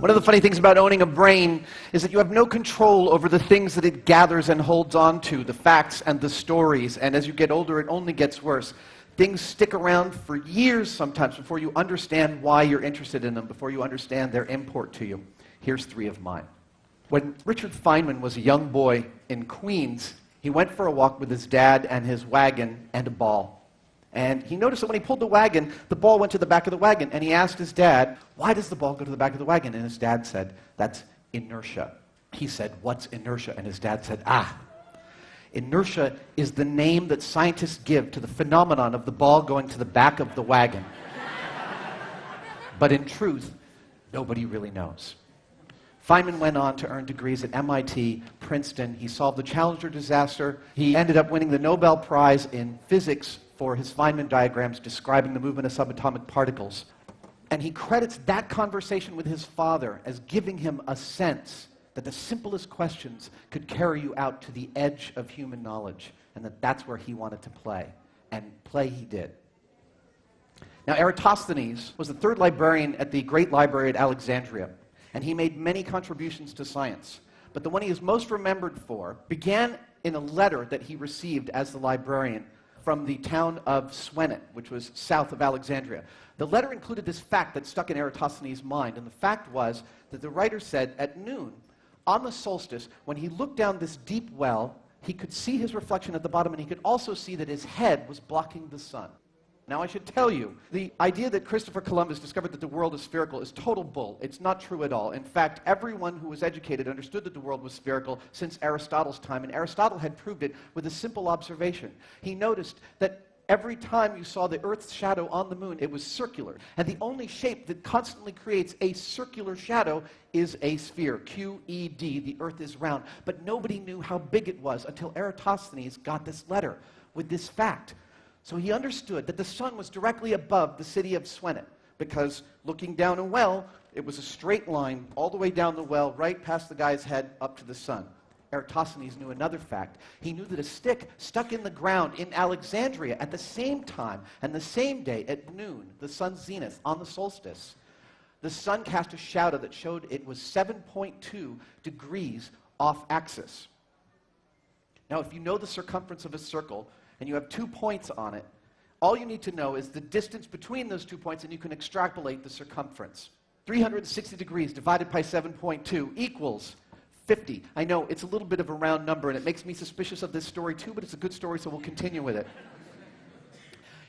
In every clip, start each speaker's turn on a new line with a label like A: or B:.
A: One of the funny things about owning a brain is that you have no control over the things that it gathers and holds on to, the facts and the stories, and as you get older, it only gets worse. Things stick around for years sometimes before you understand why you're interested in them, before you understand their import to you. Here's 3 of mine. When Richard Feynman was a young boy in Queens, he went for a walk with his dad and his wagon and a ball. And he noticed that when he pulled the wagon, the ball went to the back of the wagon. And he asked his dad, why does the ball go to the back of the wagon? And his dad said, that's inertia. He said, what's inertia? And his dad said, inertia is the name that scientists give to the phenomenon of the ball going to the back of the wagon. But in truth, nobody really knows. Feynman went on to earn degrees at MIT, Princeton. He solved the Challenger disaster. He ended up winning the Nobel Prize in physics for his Feynman diagrams describing the movement of subatomic particles. And he credits that conversation with his father as giving him a sense that the simplest questions could carry you out to the edge of human knowledge, and that that's where he wanted to play. And play he did. Now, Eratosthenes was the 3rd librarian at the Great Library at Alexandria, and he made many contributions to science. But the one he is most remembered for began in a letter that he received as the librarian from the town of Swenet, which was south of Alexandria. The letter included this fact that stuck in Eratosthenes' mind, and the fact was that the writer said at noon, on the solstice, when he looked down this deep well, he could see his reflection at the bottom, and he could also see that his head was blocking the sun. Now, I should tell you, the idea that Christopher Columbus discovered that the world is spherical is total bull. It's not true at all. In fact, everyone who was educated understood that the world was spherical since Aristotle's time, and Aristotle had proved it with a simple observation. He noticed that every time you saw the Earth's shadow on the moon, it was circular. And the only shape that constantly creates a circular shadow is a sphere, QED. The Earth is round. But nobody knew how big it was until Eratosthenes got this letter with this fact. So he understood that the sun was directly above the city of Swenet, because looking down a well, it was a straight line all the way down the well, right past the guy's head, up to the sun. Eratosthenes knew another fact. He knew that a stick stuck in the ground in Alexandria at the same time and the same day at noon, the sun's zenith, on the solstice, the sun cast a shadow that showed it was 7.2 degrees off axis. Now, if you know the circumference of a circle, and you have 2 points on it, all you need to know is the distance between those 2 points, and you can extrapolate the circumference. 360 degrees divided by 7.2 equals 50. I know, it's a little bit of a round number, and it makes me suspicious of this story too, but it's a good story, so we'll continue with it.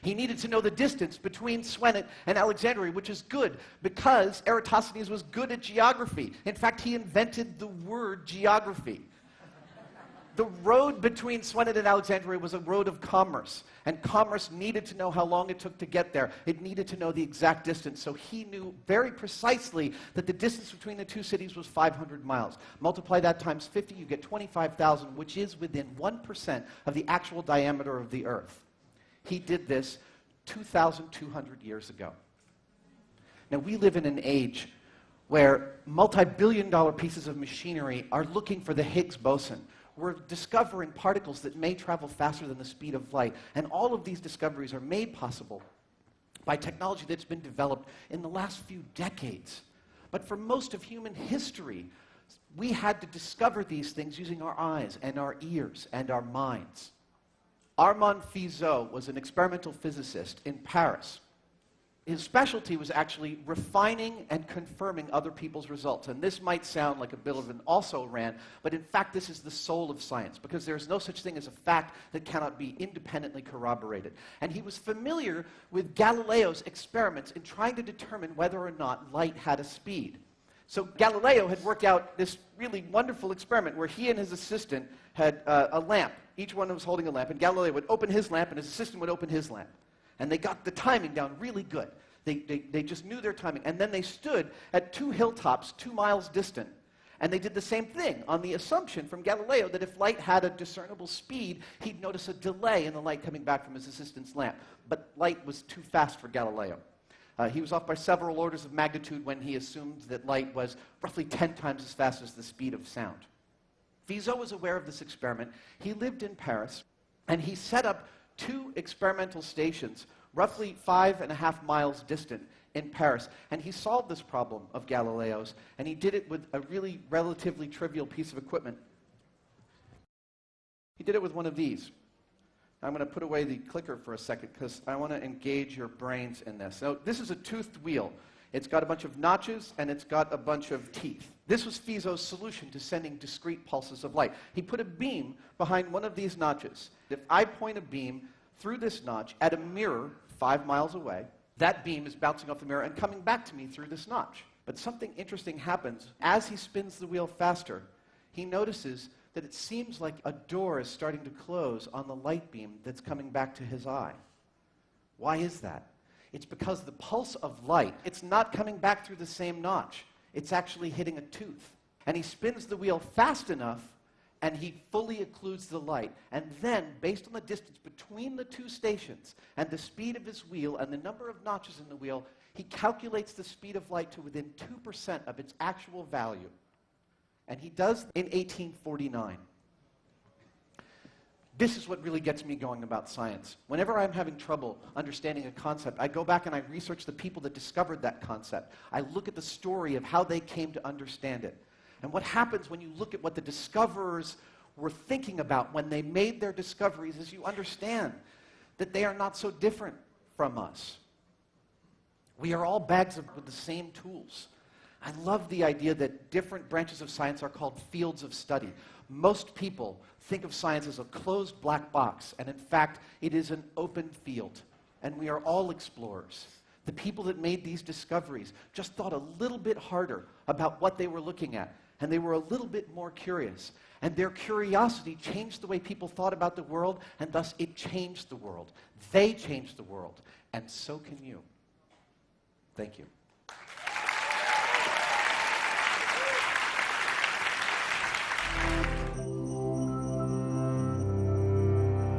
A: He needed to know the distance between Swenet and Alexandria, which is good, because Eratosthenes was good at geography. In fact, he invented the word geography. The road between Swenet and Alexandria was a road of commerce, and commerce needed to know how long it took to get there. It needed to know the exact distance, so he knew very precisely that the distance between the 2 cities was 500 miles. Multiply that times 50, you get 25,000, which is within 1% of the actual diameter of the Earth. He did this 2,200 years ago. Now, we live in an age where multi-billion-dollar pieces of machinery are looking for the Higgs boson. We're discovering particles that may travel faster than the speed of light. And all of these discoveries are made possible by technology that's been developed in the last few decades. But for most of human history, we had to discover these things using our eyes and our ears and our minds. Armand Fizeau was an experimental physicist in Paris. His specialty was actually refining and confirming other people's results. And this might sound like a bit of an also-ran, but in fact this is the soul of science, because there is no such thing as a fact that cannot be independently corroborated. And he was familiar with Galileo's experiments in trying to determine whether or not light had a speed. So Galileo had worked out this really wonderful experiment where he and his assistant had a lamp. Each one was holding a lamp, and Galileo would open his lamp and his assistant would open his lamp. And they got the timing down really good. They just knew their timing. And then they stood at 2 hilltops 2 miles distant. And they did the same thing on the assumption from Galileo that if light had a discernible speed, he'd notice a delay in the light coming back from his assistant's lamp. But light was too fast for Galileo. He was off by several orders of magnitude when he assumed that light was roughly 10 times as fast as the speed of sound. Fizeau was aware of this experiment. He lived in Paris, and he set up 2 experimental stations roughly 5.5 miles distant in Paris. And he solved this problem of Galileo's, and he did it with a really relatively trivial piece of equipment. He did it with one of these. I'm going to put away the clicker for a second because I want to engage your brains in this. So this is a toothed wheel. It's got a bunch of notches, and it's got a bunch of teeth. This was Fizeau's solution to sending discrete pulses of light. He put a beam behind one of these notches. If I point a beam through this notch at a mirror 5 miles away, that beam is bouncing off the mirror and coming back to me through this notch. But something interesting happens. As he spins the wheel faster, he notices that it seems like a door is starting to close on the light beam that's coming back to his eye. Why is that? It's because the pulse of light, it's not coming back through the same notch. It's actually hitting a tooth. And he spins the wheel fast enough, and he fully occludes the light. And then, based on the distance between the two stations and the speed of his wheel and the number of notches in the wheel, he calculates the speed of light to within 2% of its actual value. And he does in 1849. This is what really gets me going about science. Whenever I'm having trouble understanding a concept, I go back and I research the people that discovered that concept. I look at the story of how they came to understand it. And what happens when you look at what the discoverers were thinking about when they made their discoveries is you understand that they are not so different from us. We are all bags with the same tools. I love the idea that different branches of science are called fields of study. Most people think of science as a closed black box, and in fact, it is an open field, and we are all explorers. The people that made these discoveries just thought a little bit harder about what they were looking at, and they were a little bit more curious. And their curiosity changed the way people thought about the world, and thus it changed the world. They changed the world, and so can you. Thank you.